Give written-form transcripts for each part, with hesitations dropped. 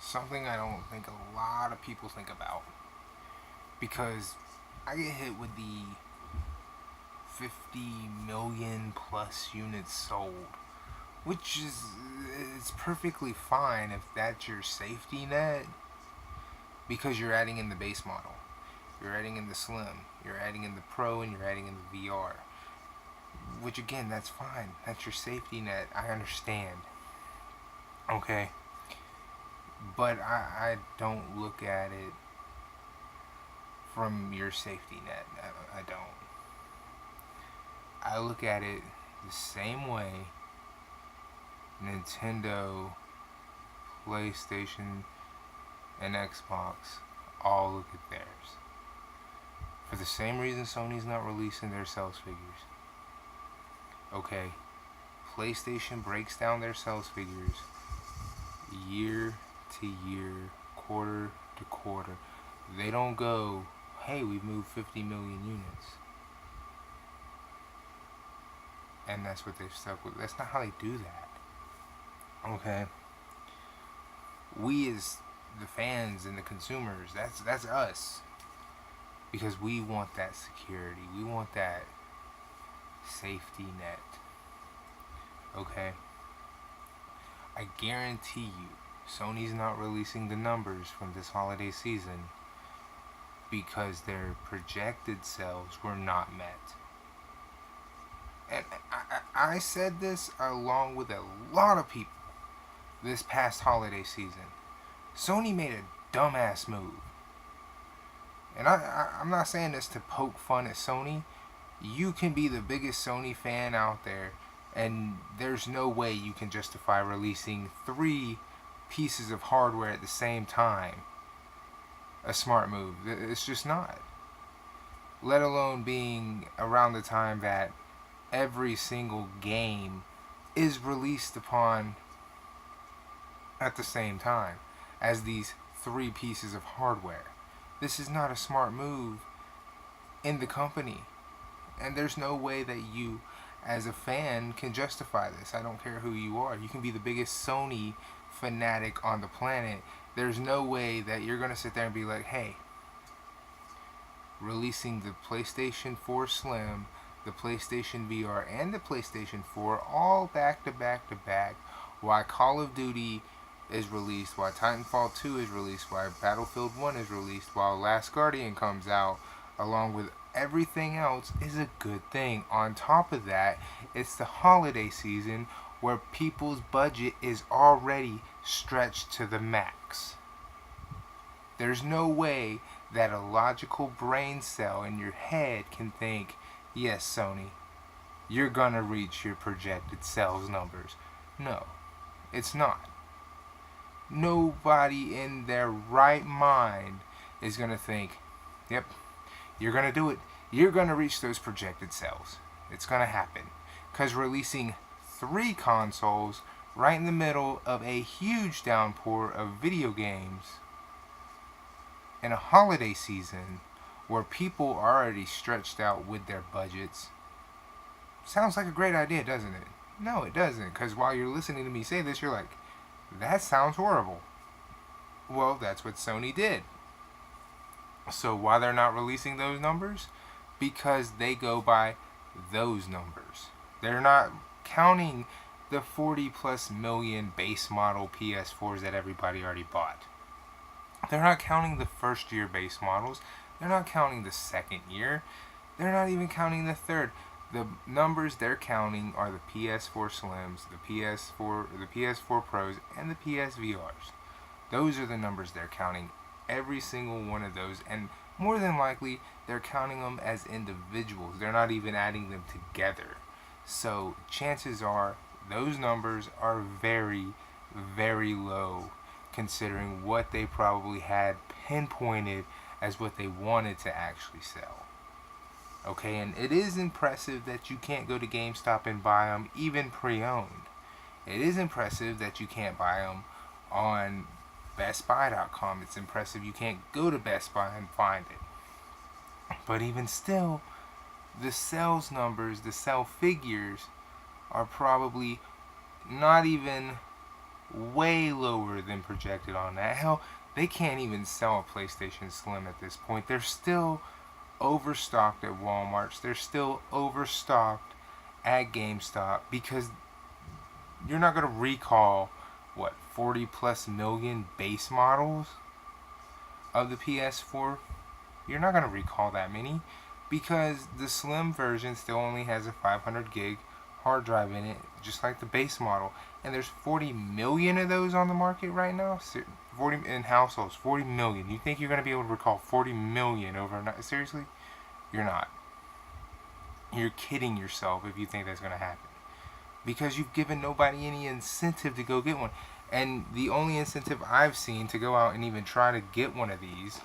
something I don't think a lot of people think about, because I get hit with the 50 million plus units sold, which is it's perfectly fine if that's your safety net, because you're adding in the base model, you're adding in the slim, you're adding in the pro, and you're adding in the VR. Which again, that's fine. That's your safety net. I understand. Okay, but I don't look at it from your safety net. I don't. I look at it the same way Nintendo, PlayStation, and Xbox all look at theirs. For the same reason Sony's not releasing their sales figures. Okay, PlayStation breaks down their sales figures year to year, quarter to quarter. They don't go, hey, we've moved 50 million units. And that's what they've stuck with. That's not how they do that. Okay? We as the fans and the consumers, that's us. Because we want that security. We want that safety net. Okay? I guarantee you, Sony's not releasing the numbers from this holiday season because their projected sales were not met. And I said this along with a lot of people this past holiday season. Sony made a dumbass move. And I'm not saying this to poke fun at Sony. You can be the biggest Sony fan out there, and there's no way you can justify releasing 3 pieces of hardware at the same time a smart move. It's just not. Let alone being around the time that every single game is released upon at the same time as these 3 pieces of hardware. This is not a smart move in the company. And there's no way that you, as a fan, can justify this. I don't care who you are. You can be the biggest Sony fanatic on the planet. There's no way that you're going to sit there and be like, hey, releasing the PlayStation 4 Slim, the PlayStation VR, and the PlayStation 4 all back to back to back, while Call of Duty is released, while Titanfall 2 is released, while Battlefield 1 is released, while Last Guardian comes out, along with everything else, is a good thing. On top of that, it's the holiday season where people's budget is already stretched to the max. There's no way that a logical brain cell in your head can think, yes, Sony, you're gonna reach your projected sales numbers. No, it's not. Nobody in their right mind is gonna think, yep, you're gonna do it. You're gonna reach those projected sales. It's gonna happen. Because releasing 3 consoles right in the middle of a huge downpour of video games in a holiday season where people are already stretched out with their budgets sounds like a great idea, doesn't it? No, it doesn't. Because while you're listening to me say this, you're like, that sounds horrible. Well, that's what Sony did. So why they're not releasing those numbers? Because they go by those numbers. They're not counting the 40 plus million base model PS4s that everybody already bought. They're not counting the first year base models. They're not counting the second year. They're not even counting the third. The numbers they're counting are the PS4 Slims, the PS4 Pros, and the PSVRs. Those are the numbers they're counting. Every single one of those, and more than likely, they're counting them as individuals. They're not even adding them together. So chances are those numbers are very, very low, considering what they probably had pinpointed as what they wanted to actually sell. Okay, and it is impressive that you can't go to GameStop and buy them even pre-owned. It is impressive that you can't buy them on BestBuy.com. It's impressive you can't go to Best Buy and find it. But even still, the sales numbers, the sell figures, are probably not even way lower than projected on that. Hell, they can't even sell a PlayStation Slim at this point. They're still overstocked at Walmart's. They're still overstocked at GameStop because you're not going to recall, what, 40 plus million base models of the PS4? You're not going to recall that many because the Slim version still only has a 500 gig hard drive in it, just like the base model. And there's 40 million of those on the market right now. 40 in households, 40 million. You think you're going to be able to recall 40 million overnight? Seriously? You're not. You're kidding yourself if you think that's going to happen. Because you've given nobody any incentive to go get one. And the only incentive I've seen to go out and even try to get one of these,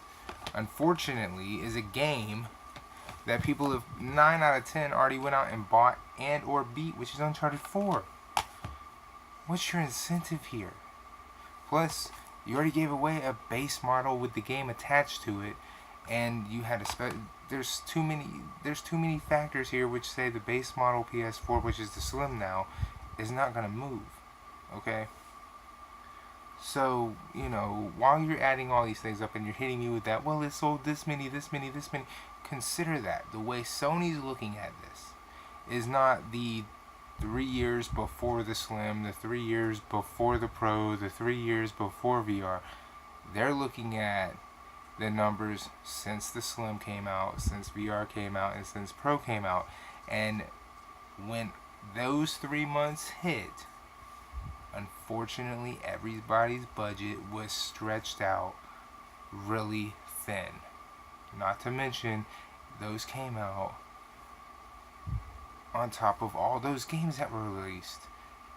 unfortunately, is a game that people have 9 out of 10 already went out and bought and or beat, which is Uncharted 4. What's your incentive here? Plus, you already gave away a base model with the game attached to it, and you had to there's too many factors here which say the base model PS4, which is the Slim now, is not going to move. Okay? So, while you're adding all these things up and you're hitting me with that, well, it sold this many, consider that the way Sony's looking at this is not the 3 years before the Slim, the 3 years before the Pro, the 3 years before VR. They're looking at the numbers since the Slim came out, since VR came out, and since Pro came out. And when those 3 months hit, unfortunately, everybody's budget was stretched out really thin. Not to mention, those came out on top of all those games that were released.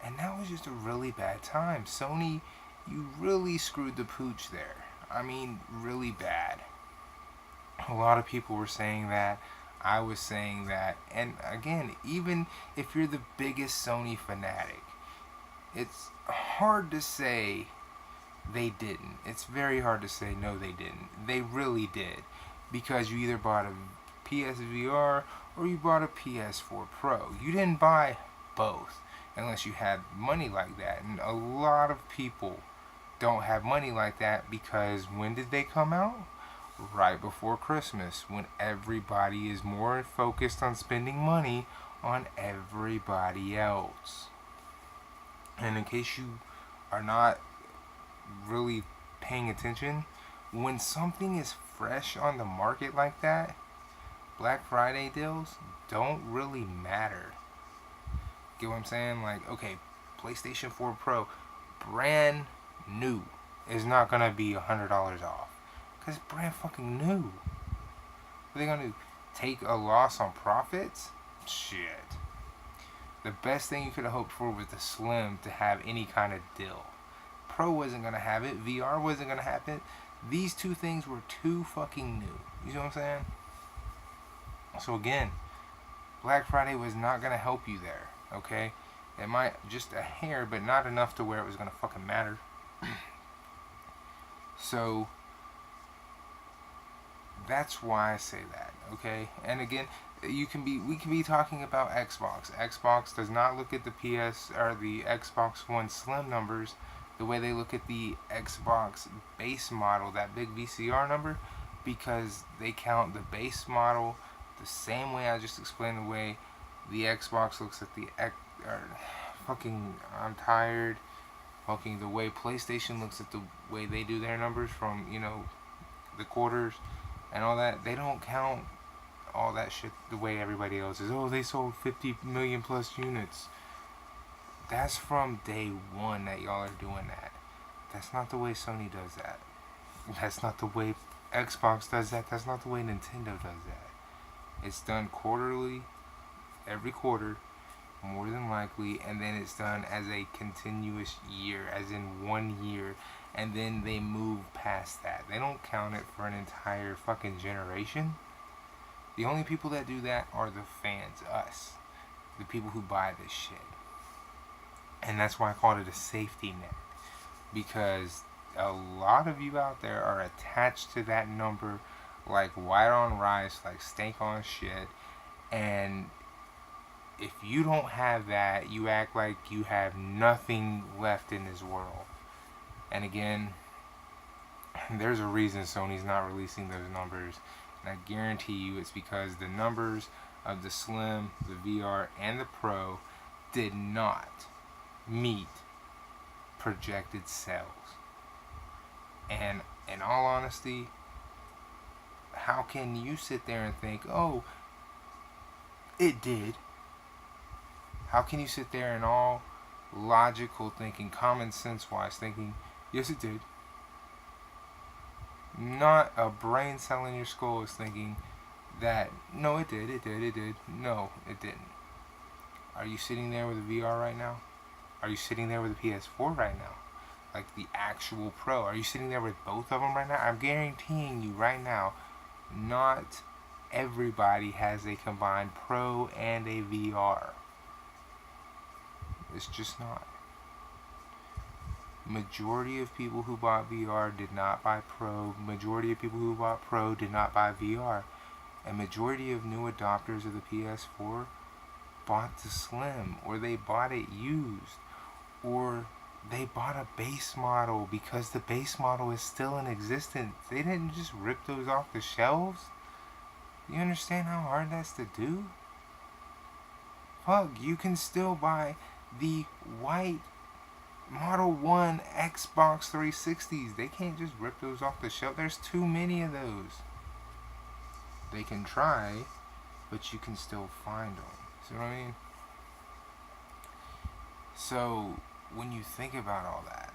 And that was just a really bad time. Sony, you really screwed the pooch there. I mean, really bad. A lot of people were saying that. I was saying that. And again, even if you're the biggest Sony fanatic, it's hard to say they didn't. It's very hard to say no, they didn't. They really did. Because you either bought a PSVR or you bought a PS4 Pro. You didn't buy both unless you had money like that. And a lot of people don't have money like that because when did they come out? Right before Christmas, when everybody is more focused on spending money on everybody else. And in case you are not really paying attention, when something is fresh on the market like that, Black Friday deals don't really matter. Get what I'm saying? Like, okay, PlayStation 4 Pro, brand new, is not gonna be $100 off. Because it's brand fucking new. What are they gonna do? Take a loss on profits? Shit. The best thing you could have hoped for was the Slim to have any kind of deal. Pro wasn't gonna have it. VR wasn't gonna have it. These two things were too fucking new. You know what I'm saying? So again, Black Friday was not gonna help you there. Okay? It might just a hair, but not enough to where it was gonna fucking matter. So that's why I say that, okay? And again, we can be talking about Xbox. Xbox does not look at the PS or the Xbox One Slim numbers the way they look at the Xbox base model, that big VCR number, because they count the base model the same way I just explained the way the Xbox looks at the I'm tired. Fucking the way PlayStation looks at the way they do their numbers from, the quarters and all that. They don't count all that shit the way everybody else is. Oh, they sold 50 million plus units. That's from day one that y'all are doing that. That's not the way Sony does that. That's not the way Xbox does that. That's not the way Nintendo does that. It's done quarterly, every quarter, more than likely, and then it's done as a continuous year, as in 1 year, and then they move past that. They don't count it for an entire fucking generation. The only people that do that are the fans, us, the people who buy this shit. And that's why I called it a safety net, because a lot of you out there are attached to that number like white on rice, like steak on shit, and if you don't have that, you act like you have nothing left in this world. And again, there's a reason Sony's not releasing those numbers. And I guarantee you it's because the numbers of the Slim, the VR, and the Pro did not meet projected sales. And in all honesty, how can you sit there and think, oh, it did? How can you sit there and all logical thinking, common sense wise thinking, yes, it did? Not a brain cell in your skull is thinking that, no, it did, no, it didn't. Are you sitting there with a VR right now? Are you sitting there with a PS4 right now? Like the actual Pro? Are you sitting there with both of them right now? I'm guaranteeing you right now, not everybody has a combined Pro and a VR. It's just not. Majority of people who bought VR did not buy Pro. Majority of people who bought Pro did not buy VR. And majority of new adopters of the PS4 bought the Slim, or they bought it used, or they bought a base model because the base model is still in existence. They didn't just rip those off the shelves. You understand how hard that's to do? Fuck, you can still buy the white Model 1 Xbox 360s. They can't just rip those off the shelf. There's too many of those. They can try, but you can still find them. See what I mean? So, when you think about all that,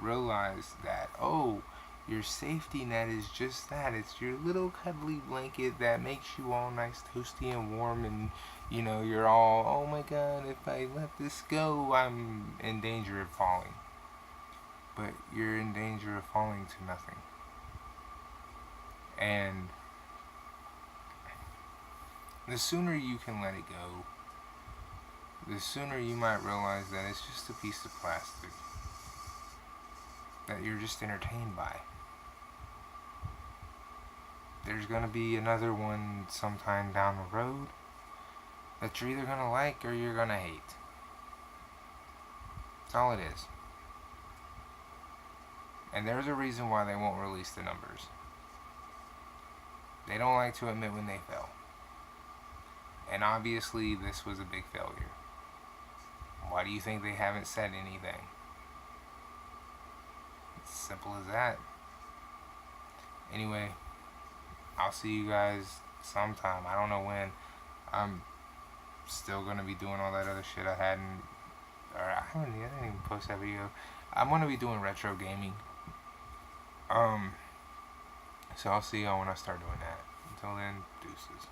realize that, oh, your safety net is just that. It's your little cuddly blanket that makes you all nice, toasty, and warm, and you know, you're all, oh my god, if I let this go, I'm in danger of falling. But you're in danger of falling to nothing. And the sooner you can let it go, the sooner you might realize that it's just a piece of plastic that you're just entertained by. There's going to be another one sometime down the road that you're either going to like or you're going to hate. That's all it is. And there's a reason why they won't release the numbers. They don't like to admit when they fail. And obviously this was a big failure. Why do you think they haven't said anything? It's simple as that. Anyway, I'll see you guys sometime. I don't know when. I'm still going to be doing all that other shit I didn't even post that video. I'm going to be doing retro gaming. So I'll see y'all when I start doing that. Until then, deuces.